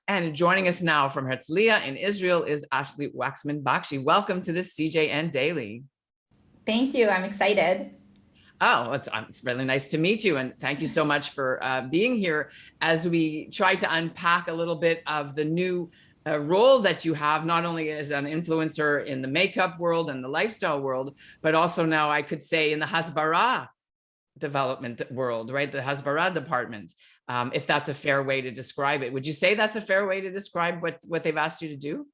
And joining us now from Herzliya in Israel is Ashley Waxman Bakshi. Welcome to the CJN Daily. Thank you. I'm excited. Oh, it's really nice to meet you. And thank you so much for being here as we try to unpack a little bit of the new role that you have, not only as an influencer in the makeup world and the lifestyle world, but also now I could say in the Hasbara development world, right? The Hasbara department, if that's a fair way to describe it. Would you say that's a fair way to describe what they've asked you to do?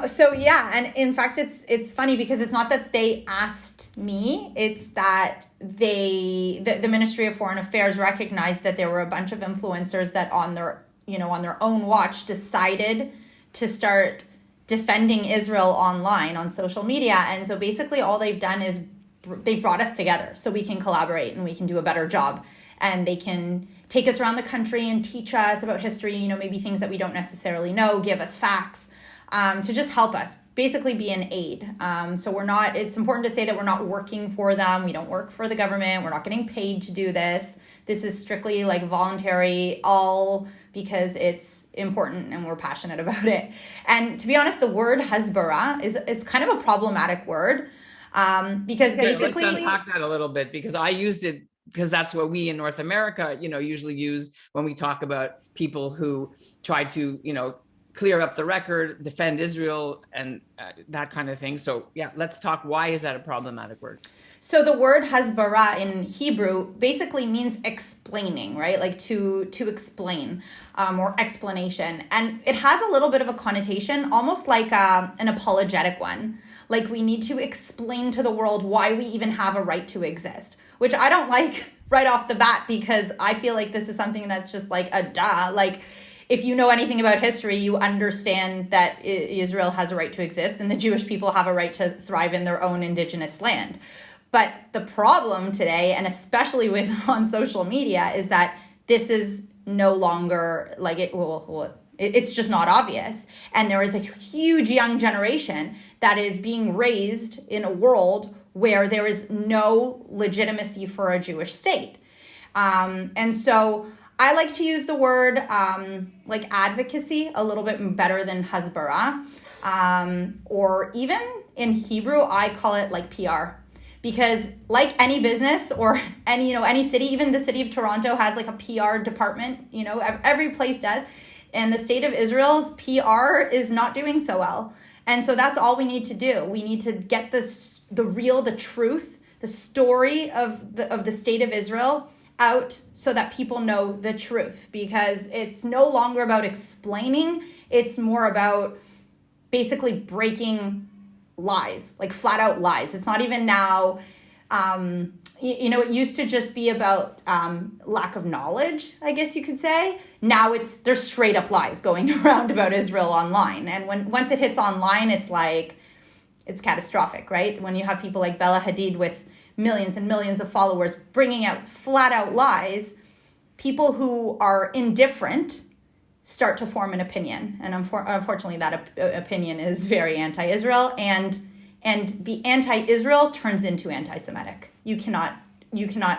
So yeah, and in fact, it's funny because it's not that they asked me; it's that the Ministry of Foreign Affairs recognized that there were a bunch of influencers that on their own watch decided to start defending Israel online on social media, and so basically all they've done is they've brought us together so we can collaborate and we can do a better job, and they can take us around the country and teach us about history, maybe things that we don't necessarily know, give us facts. To just help us, basically be an aid. So it's important to say that we're not working for them. We don't work for the government. We're not getting paid to do this. This is strictly like voluntary, all because it's important and we're passionate about it. And to be honest, the word hasbara is kind of a problematic word because basically... Let's unpack that a little bit because I used it because that's what we in North America, usually use when we talk about people who try to, clear up the record, defend Israel, and that kind of thing. So yeah, let's talk. Why is that a problematic word? So the word hasbara in Hebrew basically means explaining, right? Like to explain or explanation. And it has a little bit of a connotation, almost like an apologetic one. Like we need to explain to the world why we even have a right to exist, which I don't like right off the bat because I feel like this is something that's just like a duh. Like, if you know anything about history, you understand that Israel has a right to exist and the Jewish people have a right to thrive in their own indigenous land. But the problem today, and especially on social media, is that this is no longer like it's just not obvious. And there is a huge young generation that is being raised in a world where there is no legitimacy for a Jewish state. And so I like to use the word like advocacy a little bit better than hasbara. Or even in Hebrew, I call it like PR. Because like any business or any city, even the city of Toronto has like a PR department, every place does. And the state of Israel's PR is not doing so well. And so that's all we need to do. We need to get the truth, the story of the state of Israel out so that people know the truth, because it's no longer about explaining. It's more about basically breaking lies, like flat out lies. It's not even now, it used to just be about lack of knowledge, I guess you could say. Now there's straight up lies going around about Israel online. And once it hits online, it's catastrophic, right? When you have people like Bella Hadid with millions and millions of followers bringing out flat out lies, people who are indifferent start to form an opinion. And unfortunately, that opinion is very anti-Israel, and the anti-Israel turns into anti-Semitic. You cannot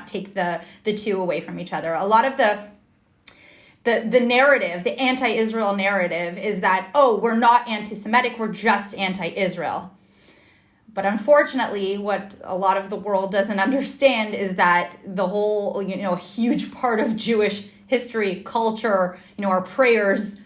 take the two away from each other. A lot of the narrative, the anti-Israel narrative, is that, oh, we're not anti-Semitic, we're just anti-Israel. But unfortunately, what a lot of the world doesn't understand is that the whole, huge part of Jewish history, culture, our prayers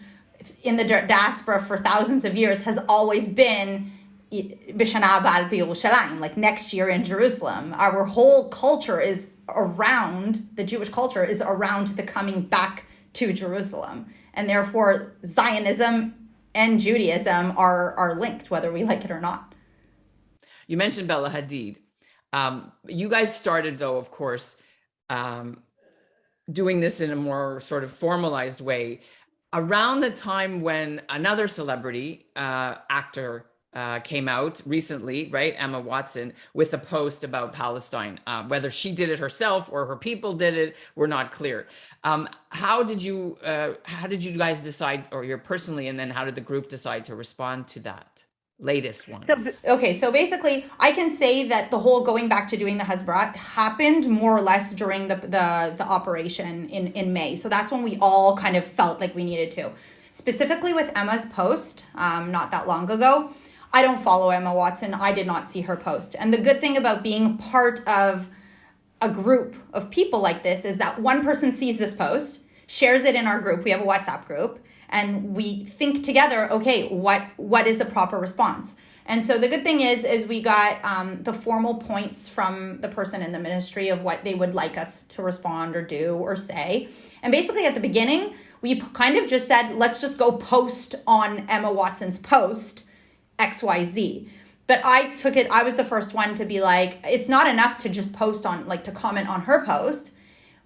in the diaspora for thousands of years has always been B'Shana Abal B'Yerushalayim, like next year in Jerusalem. Our whole culture is around, the Jewish culture is around the coming back to Jerusalem. And therefore, Zionism and Judaism are linked, whether we like it or not. You mentioned Bella Hadid. You guys started, though, of course, doing this in a more sort of formalized way around the time when another celebrity actor came out recently, right? Emma Watson, with a post about Palestine. Whether she did it herself or her people did it, we're not clear. How did you guys decide, or you personally, and then how did the group decide to respond to that? latest one. So basically, I can say that the whole going back to doing the Hasbara happened more or less during the operation in May. So that's when we all kind of felt like we needed to. Specifically with Emma's post, not that long ago, I don't follow Emma Watson. I did not see her post. And the good thing about being part of a group of people like this is that one person sees this post, shares it in our group. We have a WhatsApp group. And we think together, okay, what is the proper response? And so the good thing is we got the formal points from the person in the ministry of what they would like us to respond or do or say. And basically at the beginning, we kind of just said, let's just go post on Emma Watson's post, XYZ. But I was the first one to be like, it's not enough to just post on, like to comment on her post.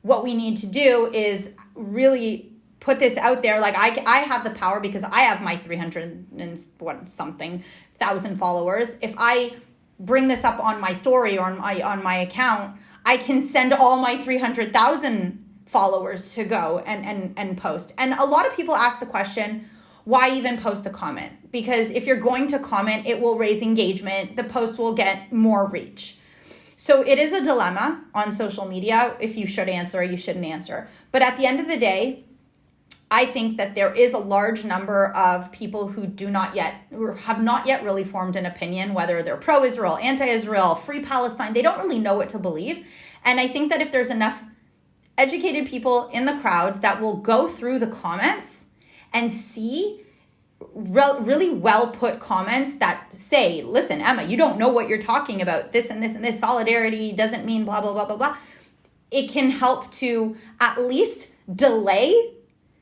What we need to do is really put this out there. Like I have the power because I have my 300 and something thousand followers. If I bring this up on my story or on my account, I can send all my 300,000 followers to go and post. And a lot of people ask the question, why even post a comment? Because if you're going to comment, it will raise engagement. The post will get more reach. So it is a dilemma on social media. If you should answer, you shouldn't answer. But at the end of the day, I think that there is a large number of people who have not yet really formed an opinion, whether they're pro-Israel, anti-Israel, free Palestine. They don't really know what to believe. And I think that if there's enough educated people in the crowd that will go through the comments and see really well put comments that say, listen, Emma, you don't know what you're talking about. This and this and this. Solidarity doesn't mean blah, blah, blah, blah, blah. It can help to at least delay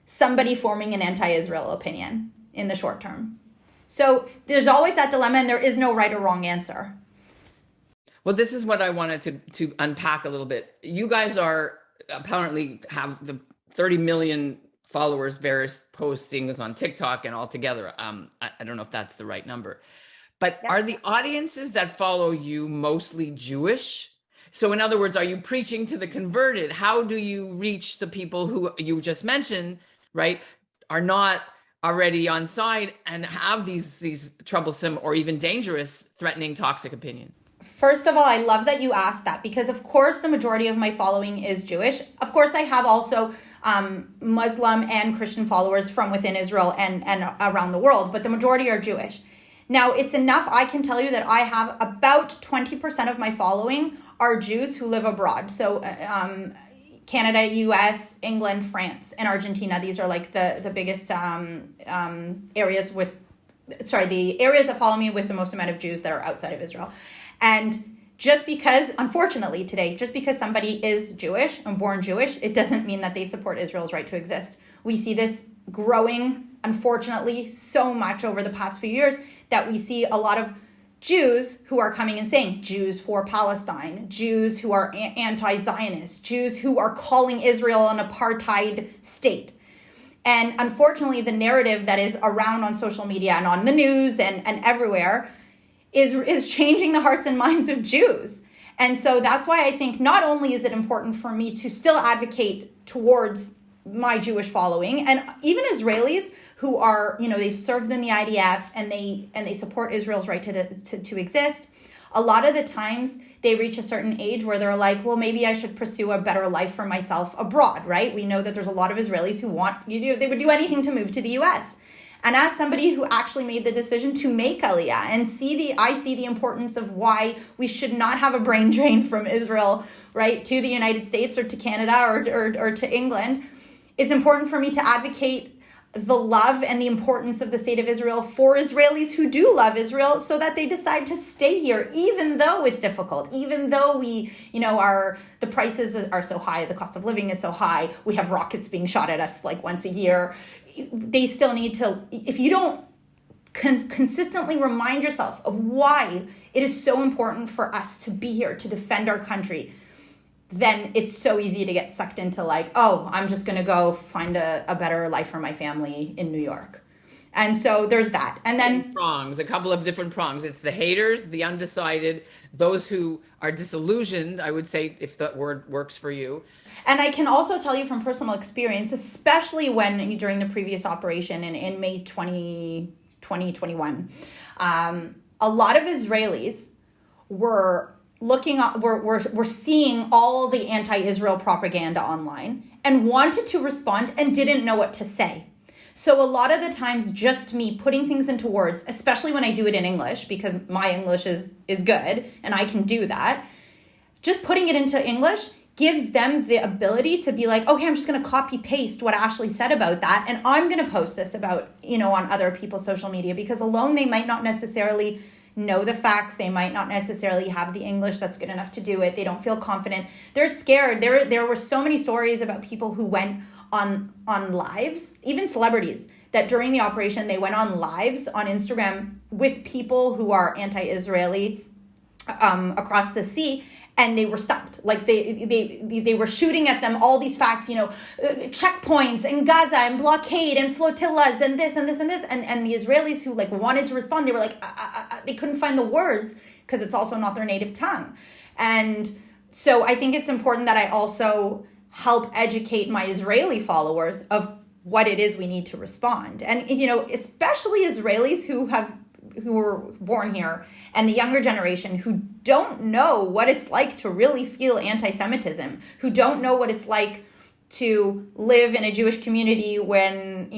somebody forming an anti-Israel opinion in the short term. So there's always that dilemma, and there is no right or wrong answer. Well, this is what I wanted to unpack a little bit. You guys are apparently have the 30 million followers, various postings on TikTok and all together. I don't know if that's the right number, but are the audiences that follow you mostly Jewish? So in other words, are you preaching to the converted? How do you reach the people who you just mentioned, right, are not already on side and have these troublesome or even dangerous, threatening, toxic opinion? First of all, I love that you asked that because, of course, the majority of my following is Jewish. Of course, I have also Muslim and Christian followers from within Israel and around the world, but the majority are Jewish. Now, it's enough. I can tell you that I have about 20% of my following are Jews who live abroad. So Canada, US, England, France, and Argentina. These are like the biggest areas the areas that follow me with the most amount of Jews that are outside of Israel. And just because, unfortunately today, just because somebody is Jewish and born Jewish, it doesn't mean that they support Israel's right to exist. We see this growing, unfortunately, so much over the past few years that we see a lot of Jews who are coming and saying Jews for Palestine, Jews who are anti-Zionist, Jews who are calling Israel an apartheid state. And unfortunately, the narrative that is around on social media and on the news and everywhere is changing the hearts and minds of Jews. And so that's why I think not only is it important for me to still advocate towards my Jewish following and even Israelis who are, they served in the IDF and they support Israel's right to exist. A lot of the times they reach a certain age where they're like, well, maybe I should pursue a better life for myself abroad, right? We know that there's a lot of Israelis who they would do anything to move to the US. And as somebody who actually made the decision to make Aliyah and I see the importance of why we should not have a brain drain from Israel, right, to the United States or to Canada or to England. It's important for me to advocate the love and the importance of the state of Israel for Israelis who do love Israel so that they decide to stay here, even though it's difficult, even though we, the prices are so high, the cost of living is so high, we have rockets being shot at us like once a year. They still need to, if you don't consistently remind yourself of why it is so important for us to be here, to defend our country, then it's so easy to get sucked into like, oh, I'm just going to go find a better life for my family in New York. And so there's that. And then a couple of different prongs. It's the haters, the undecided, those who are disillusioned, I would say, if that word works for you. And I can also tell you from personal experience, especially when during the previous operation in May 2020, 2021, a lot of Israelis were we're seeing all the anti-Israel propaganda online and wanted to respond and didn't know what to say. So a lot of the times just me putting things into words, especially when I do it in English, because my English is good and I can do that, just putting it into English gives them the ability to be like, okay, I'm just going to copy paste what Ashley said about that. And I'm going to post this about, on other people's social media, because alone they might not necessarily know the facts. They might not necessarily have the English that's good enough to do it. They don't feel confident. They're scared. There were so many stories about people who went on lives, even celebrities, that during the operation, they went on lives on Instagram with people who are anti-Israeli across the sea. And they were stopped. Like they were shooting at them all these facts, checkpoints in Gaza and blockade and flotillas and this and this and this. And the Israelis who wanted to respond, they were they couldn't find the words because it's also not their native tongue. And so I think it's important that I also help educate my Israeli followers of what it is we need to respond. And, especially Israelis who were born here and the younger generation who don't know what it's like to really feel anti-Semitism, who don't know what it's like to live in a Jewish community when,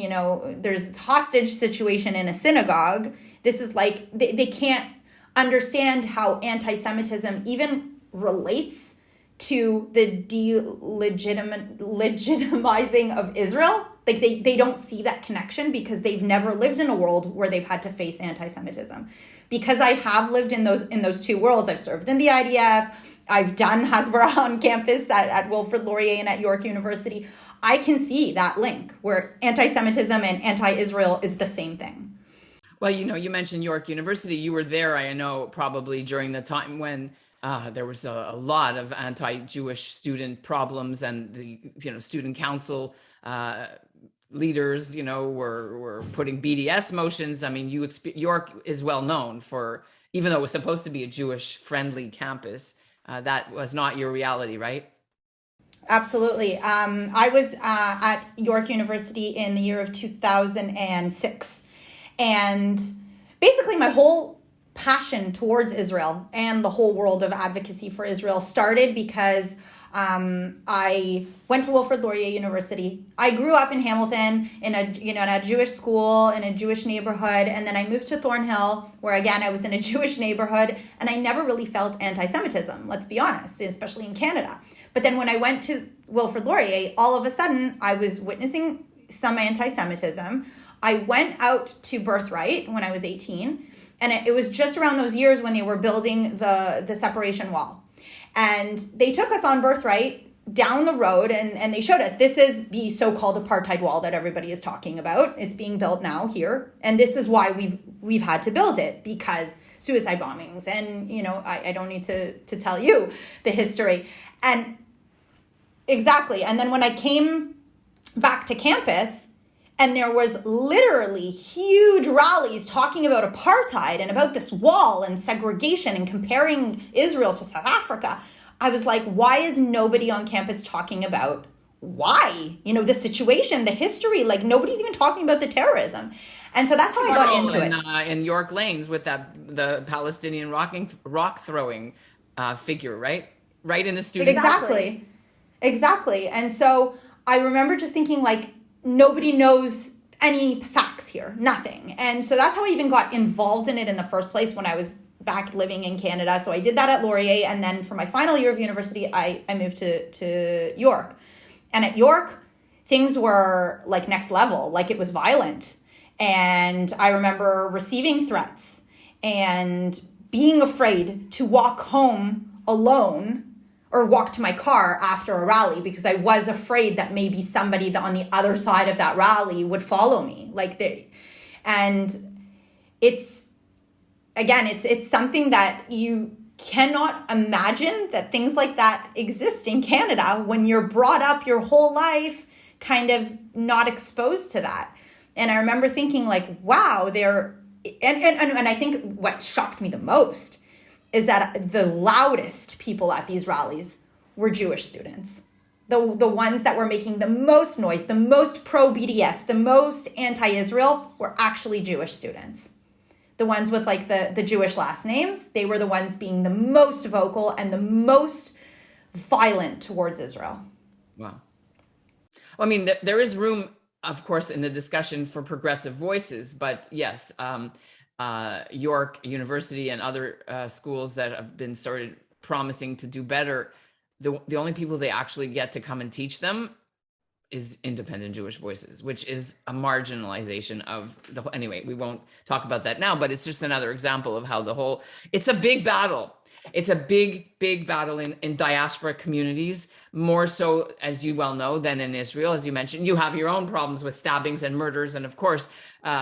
there's a hostage situation in a synagogue. This is they can't understand how anti-Semitism even relates to the legitimizing of Israel. They don't see that connection because they've never lived in a world where they've had to face anti-Semitism. Because I have lived in those two worlds. I've served in the IDF. I've done Hasbara on campus at Wilfrid, Laurier, and at York University. I can see that link where anti-Semitism and anti-Israel is the same thing. Well, you mentioned York University. You were there, I know, probably during the time when there was a lot of anti-Jewish student problems, and the student council leaders were putting BDS motions. I mean, York is well known for, even though it was supposed to be a Jewish friendly campus, that was not your reality, right? Absolutely. I was at York University in the year of 2006, and basically my whole passion towards Israel and the whole world of advocacy for Israel started because I went to Wilfrid Laurier University. I grew up in Hamilton in a Jewish school in a Jewish neighborhood, and then I moved to Thornhill, where again I was in a Jewish neighborhood, and I never really felt anti-Semitism. Let's be honest, especially in Canada. But then when I went to Wilfrid Laurier, all of a sudden I was witnessing some anti-Semitism. I went out to Birthright when I was 18. And it was just around those years when they were building the separation wall. And they took us on Birthright down the road and they showed us, this is the so-called apartheid wall that everybody is talking about. It's being built now here. And this is why we've had to build it, because suicide bombings. And, I don't need to tell you the history. And exactly. And then when I came back to campus, and there was literally huge rallies talking about apartheid and about this wall and segregation and comparing Israel to South Africa, I was like, why is nobody on campus talking about why? The situation, the history, nobody's even talking about the terrorism. And so that's how I got into it. In York Lanes with the Palestinian rock throwing figure, right? Right in the studio. Exactly. And so I remember just thinking nobody knows any facts here, nothing. And so that's how I even got involved in it in the first place when I was back living in Canada. So I did that at Laurier. And then for my final year of university, I moved to York. And at York, things were next level, it was violent. And I remember receiving threats and being afraid to walk home alone or walk to my car after a rally because I was afraid that maybe somebody on the other side of that rally would follow me. And it's something that you cannot imagine that things like that exist in Canada when you're brought up your whole life kind of not exposed to that. And I remember thinking wow, and I think what shocked me the most is that the loudest people at these rallies were Jewish students. the ones that were making the most noise, the most pro-BDS, the most anti-Israel were actually Jewish students. The ones with like the Jewish last names, they were the ones being the most vocal and the most violent towards Israel. Wow. Well, I mean, there is room, of course, in the discussion for progressive voices, but yes, York University and other schools that have been started promising to do better, the only people they actually get to come and teach them is independent Jewish voices, which is a marginalization of the whole. Anyway, we won't talk about that now, but it's just another example of how it's a big battle. It's a big battle in diaspora communities, more so, as you well know, than in Israel. As you mentioned, you have your own problems with stabbings and murders and, of course,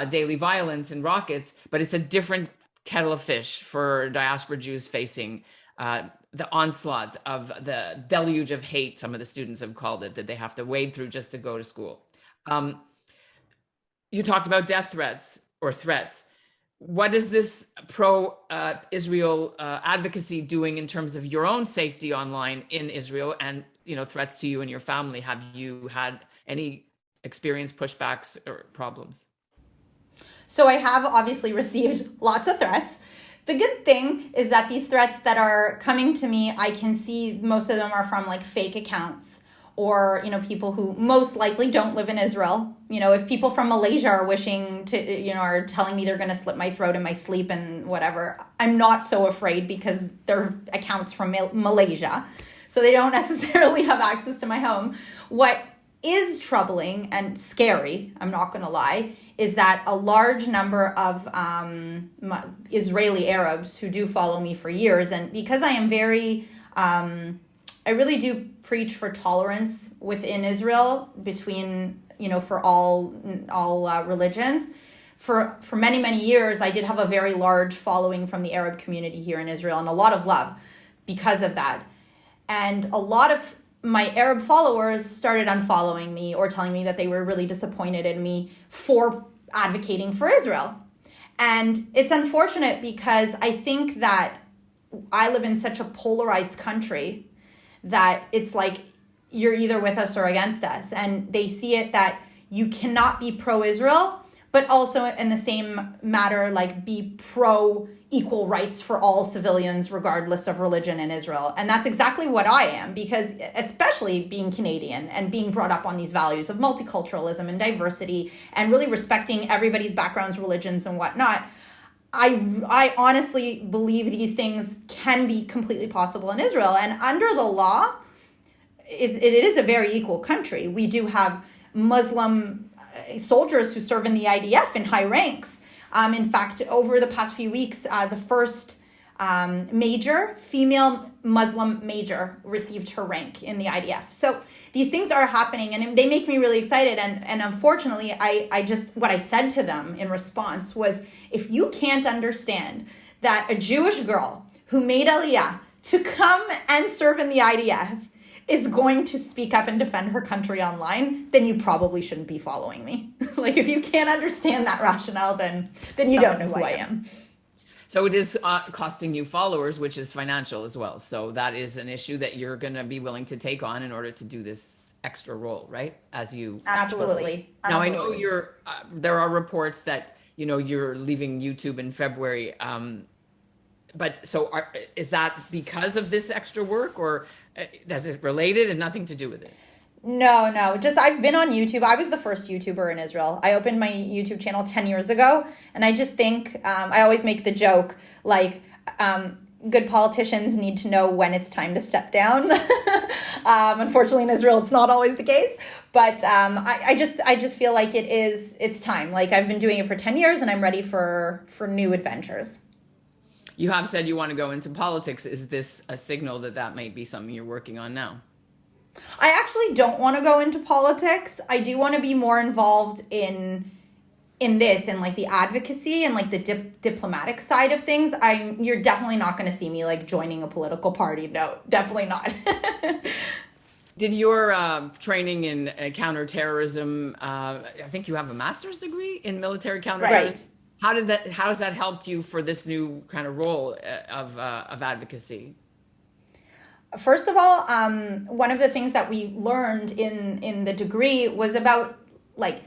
daily violence and rockets, but it's a different kettle of fish for diaspora Jews facing the onslaught of the deluge of hate, some of the students have called it, that they have to wade through just to go to school. You talked about death threats or threats. What is this pro-Israel advocacy doing in terms of your own safety online in Israel and, threats to you and your family? Have you had any experience, pushbacks, or problems? So I have obviously received lots of threats. The good thing is that these threats that are coming to me, I can see most of them are from like fake accounts or, people who most likely don't live in Israel. If people from Malaysia are wishing to, are telling me they're going to slit my throat in my sleep and whatever, I'm not so afraid because they're accounts from Malaysia. So they don't necessarily have access to my home. What is troubling and scary, I'm not going to lie, is that a large number of Israeli Arabs who do follow me for years, and because I am very, I really do preach for tolerance within Israel between, for all religions. For many, many years, I did have a very large following from the Arab community here in Israel and a lot of love because of that. And a lot of my Arab followers started unfollowing me or telling me that they were really disappointed in me for advocating for Israel. And it's unfortunate because I think that I live in such a polarized country that it's like you're either with us or against us. And they see it that you cannot be pro-Israel, but also in the same matter, like be pro-equal rights for all civilians, regardless of religion in Israel. And that's exactly what I am, because especially being Canadian and being brought up on these values of multiculturalism and diversity and really respecting everybody's backgrounds, religions, and whatnot, I honestly believe these things can be completely possible in Israel. And under the law, it is a very equal country. We do have Muslim soldiers who serve in the IDF in high ranks. In fact, over the past few weeks, the first major, female Muslim major received her rank in the IDF. So these things are happening and they make me really excited. And unfortunately, what I said to them in response was, if you can't understand that a Jewish girl who made Aliyah to come and serve in the IDF is going to speak up and defend her country online, then you probably shouldn't be following me. Like, if you can't understand that rationale, then you don't know who I am. So it is costing you followers, which is financial as well. So that is an issue that you're going to be willing to take on in order to do this extra role, right? Absolutely. Now, I know there are reports that, you're leaving YouTube in February. But so is that because of this extra work, or is it related and nothing to do with it? No. Just I've been on YouTube. I was the first YouTuber in Israel. I opened my YouTube channel 10 years ago. And I just think, I always make the joke, like, good politicians need to know when it's time to step down. Unfortunately, in Israel, it's not always the case. But I just feel like it's time. Like, I've been doing it for 10 years and I'm ready for new adventures. You have said you want to go into politics. Is this a signal that might be something you're working on now? I actually don't want to go into politics. I do want to be more involved in this and like the advocacy and like the diplomatic side of things. You're definitely not going to see me like joining a political party. No, definitely not. Did your training in counterterrorism, I think you have a master's degree in military counterterrorism. Right. How has that helped you for this new kind of role of advocacy? first of all, one of the things that we learned in the degree was about like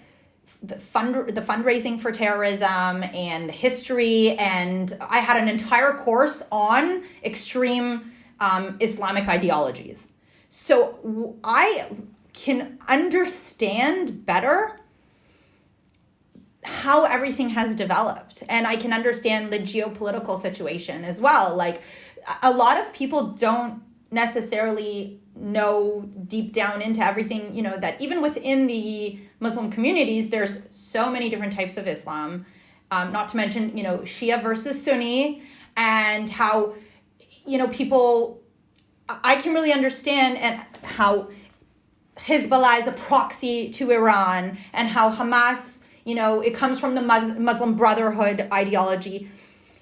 the fundraising for terrorism and the history, and I had an entire course on extreme Islamic ideologies. So I can understand better how everything has developed, and I can understand the geopolitical situation as well. Like, a lot of people don't necessarily know deep down into everything, you know, that even within the Muslim communities, there's so many different types of Islam, not to mention, you know, Shia versus Sunni, and how, you know, people, I can really understand and how Hezbollah is a proxy to Iran, and how Hamas, you know, it comes from the Muslim Brotherhood ideology.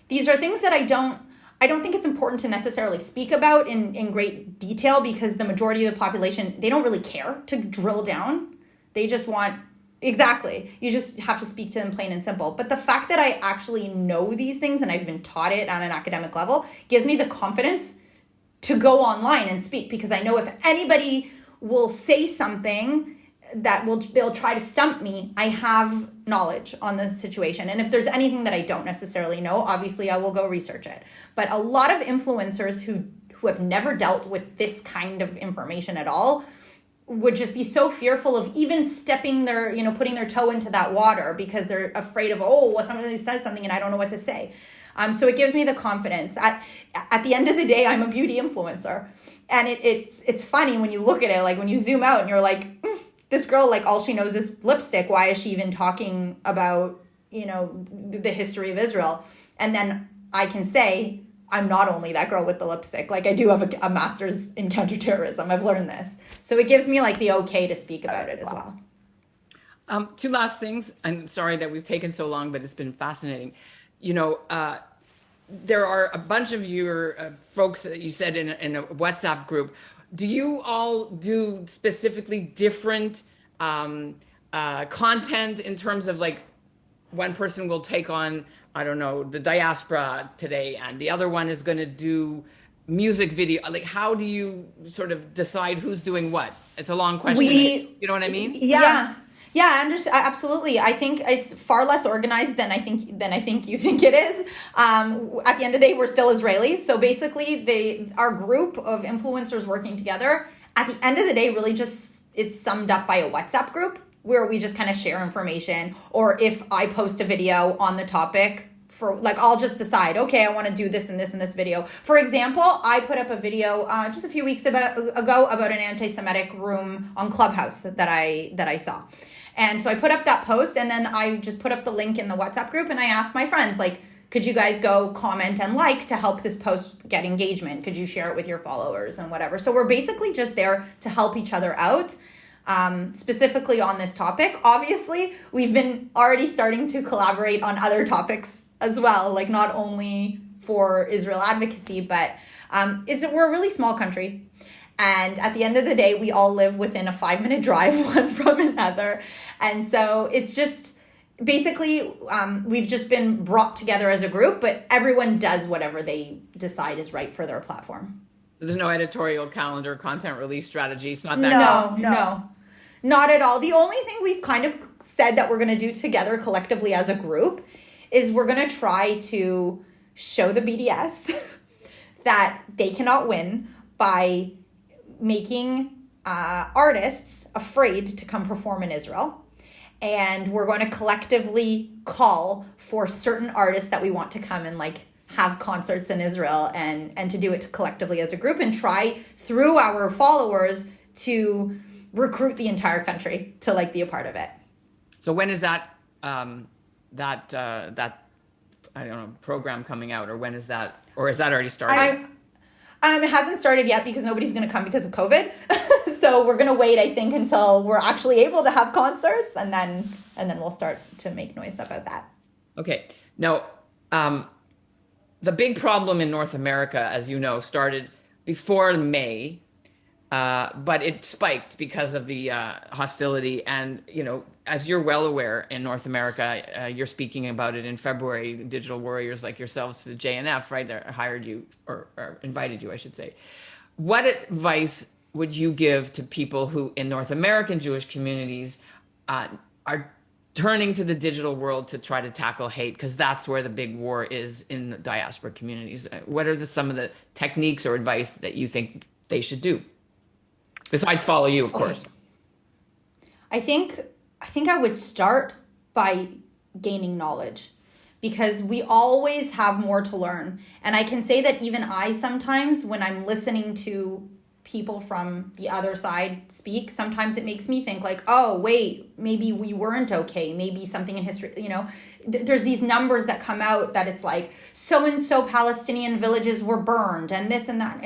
These are things that I don't think it's important to necessarily speak about in great detail, because the majority of the population, they don't really care to drill down. They just want, exactly, you just have to speak to them plain and simple. But the fact that I actually know these things and I've been taught it on an academic level gives me the confidence to go online and speak, because I know if anybody will say something they'll try to stump me, I have knowledge on the situation. And if there's anything that I don't necessarily know, obviously I will go research it. But a lot of influencers who have never dealt with this kind of information at all would just be so fearful of even stepping their, you know, putting their toe into that water, because they're afraid of, somebody says something and I don't know what to say. So it gives me the confidence. At the end of the day, I'm a beauty influencer. And it's funny when you look at it, like when you zoom out and you're like, this girl, like, all she knows is lipstick. Why is she even talking about, you know, the history of Israel? And then I can say, I'm not only that girl with the lipstick. Like, I do have a master's in counterterrorism. I've learned this. So it gives me, like, the okay to speak about it as well. Two last things. I'm sorry that we've taken so long, but it's been fascinating. You know, there are a bunch of your folks that you said in a WhatsApp group. Do you all do specifically different content in terms of, like, one person will take on, I don't know, the diaspora today, and the other one is going to do music video? Like, how do you sort of decide who's doing what? It's a long question. You know what I mean? Yeah, I understand. Absolutely. I think it's far less organized than I think you think it is. At the end of the day, we're still Israelis. So basically, our group of influencers working together, at the end of the day, really just, it's summed up by a WhatsApp group where we just kind of share information. Or if I post a video on the topic, for, like, I'll just decide, okay, I want to do this and this and this video. For example, I put up a video just a few weeks ago about an anti-Semitic room on Clubhouse that I saw. And so I put up that post, and then I just put up the link in the WhatsApp group, and I asked my friends, like, could you guys go comment and like to help this post get engagement? Could you share it with your followers and whatever? So we're basically just there to help each other out, specifically on this topic. Obviously, we've been already starting to collaborate on other topics as well, like not only for Israel advocacy, but we're a really small country. And at the end of the day, we all live within a 5-minute drive one from another. And so it's just basically, we've just been brought together as a group, but everyone does whatever they decide is right for their platform. So there's no editorial calendar, content release strategy. It's not that. No, not at all. The only thing we've kind of said that we're going to do together collectively as a group is we're going to try to show the BDS that they cannot win by making artists afraid to come perform in Israel. And we're going to collectively call for certain artists that we want to come and, like, have concerts in Israel, and to do it collectively as a group, and try through our followers to recruit the entire country to, like, be a part of it. So when is that I don't know, program coming out, or when is that, or is that already started? It hasn't started yet because nobody's going to come because of COVID. So we're going to wait, I think, until we're actually able to have concerts, and then we'll start to make noise about that. Okay. Now, the big problem in North America, as you know, started before May, but it spiked because of the hostility. And, you know, as you're well aware, in North America, you're speaking about it in February, digital warriors like yourselves to the JNF, right? They hired you or invited you, I should say. What advice would you give to people who in North American Jewish communities are turning to the digital world to try to tackle hate? Because that's where the big war is in the diaspora communities. What are some of the techniques or advice that you think they should do? Besides follow you, of course. I think I would start by gaining knowledge, because we always have more to learn. And I can say that even I sometimes, when I'm listening to people from the other side speak, sometimes it makes me think like, oh, wait, maybe we weren't okay. Maybe something in history, there's these numbers that come out that it's like so-and-so Palestinian villages were burned and this and that.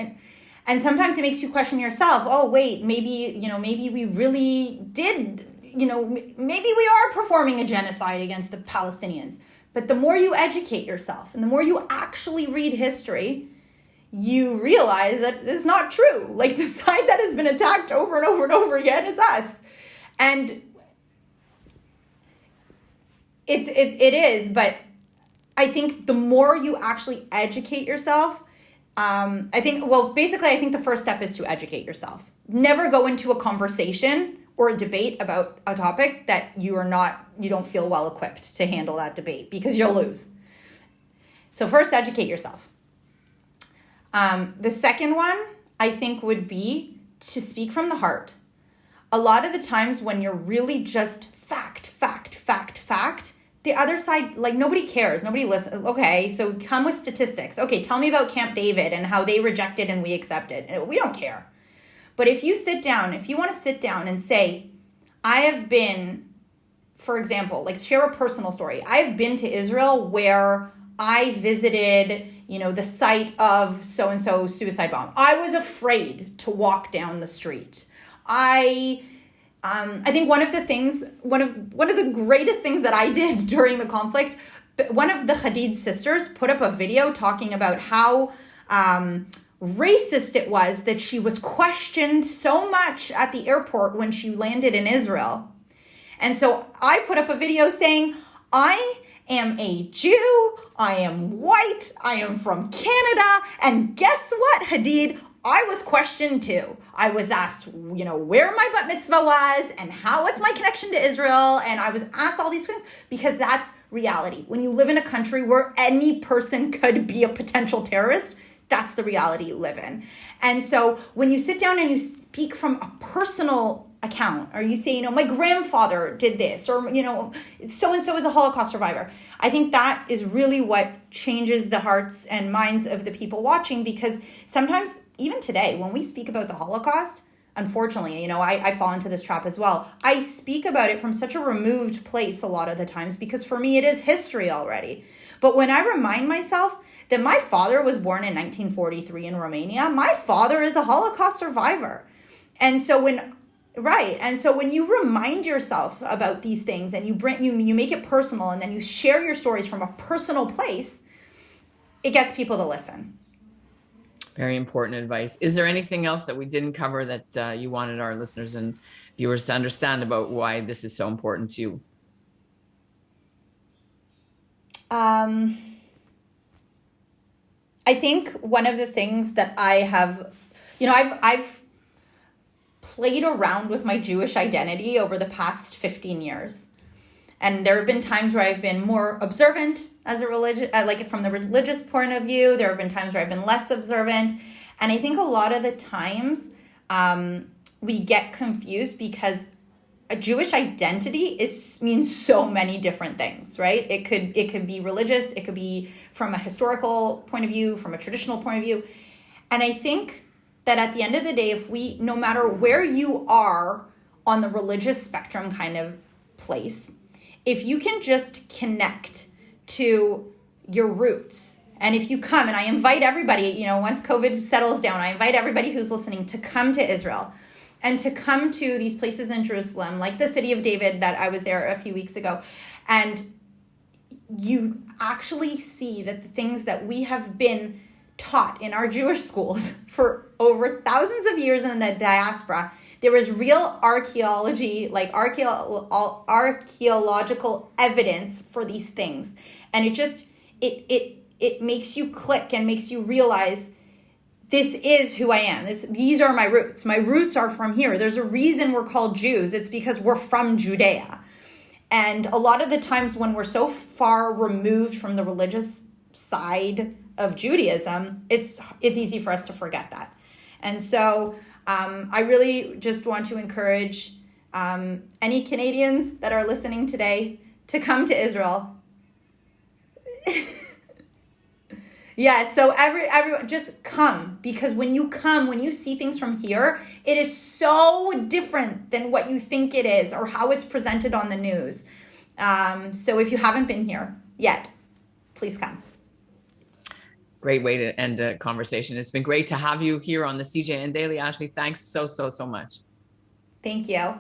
And sometimes it makes you question yourself. Oh, wait, maybe we really did, maybe we are performing a genocide against the Palestinians. But the more you educate yourself and the more you actually read history, you realize that it's not true. Like, the side that has been attacked over and over and over again, it's us. And it is, but I think the more you actually educate yourself, I think the first step is to educate yourself. Never go into a conversation or a debate about a topic that you don't feel well equipped to handle that debate, because you'll lose. So first, educate yourself. The second one, I think, would be to speak from the heart. A lot of the times when you're really just fact, the other side, like, nobody cares. Nobody listens. Okay, so come with statistics. Okay, tell me about Camp David and how they rejected and we accepted. We don't care. But if you want to sit down and say, I have been, for example, like, share a personal story. I've been to Israel where I visited, the site of so-and-so suicide bomb. I was afraid to walk down the street. I think one of the greatest things that I did during the conflict, one of the Hadid sisters put up a video talking about how racist it was that she was questioned so much at the airport when she landed in Israel. And so I put up a video saying, I am a Jew, I am white, I am from Canada, and guess what, Hadid? I was questioned too. I was asked, where my bat mitzvah was and what's my connection to Israel. And I was asked all these things because that's reality. When you live in a country where any person could be a potential terrorist, that's the reality you live in. And so when you sit down and you speak from a personal account, or you say, my grandfather did this, or, so-and-so is a Holocaust survivor, I think that is really what changes the hearts and minds of the people watching. Because sometimes, even today, when we speak about the Holocaust, unfortunately, I fall into this trap as well. I speak about it from such a removed place a lot of the times, because for me, it is history already. But when I remind myself that my father was born in 1943 in Romania, my father is a Holocaust survivor. And so when you remind yourself about these things and you make it personal, and then you share your stories from a personal place, it gets people to listen. Very important advice. Is there anything else that we didn't cover that you wanted our listeners and viewers to understand about why this is so important to you? I think one of the things that I have, I've played around with my Jewish identity over the past 15 years. And there have been times where I've been more observant as a religion, like from the religious point of view. There have been times where I've been less observant. And I think a lot of the times we get confused because a Jewish identity means so many different things, right? It could be religious. It could be from a historical point of view, from a traditional point of view. And I think that at the end of the day, no matter where you are on the religious spectrum kind of place, if you can just connect to your roots, and if you come, and I invite everybody, once COVID settles down, I invite everybody who's listening to come to Israel and to come to these places in Jerusalem, like the city of David that I was there a few weeks ago. And you actually see that the things that we have been taught in our Jewish schools for over thousands of years in the diaspora, there is real archaeology, like archaeological evidence for these things. And it makes you click and makes you realize this is who I am. These are my roots. My roots are from here. There's a reason we're called Jews. It's because we're from Judea. And a lot of the times when we're so far removed from the religious side of Judaism, it's easy for us to forget that. And so I really just want to encourage any Canadians that are listening today to come to Israel. Yeah, so everyone just come, because when you see things from here, it is so different than what you think it is or how it's presented on the news. So if you haven't been here yet, please come. Great way to end the conversation. It's been great to have you here on the CJN Daily. Ashley, thanks so much. Thank you.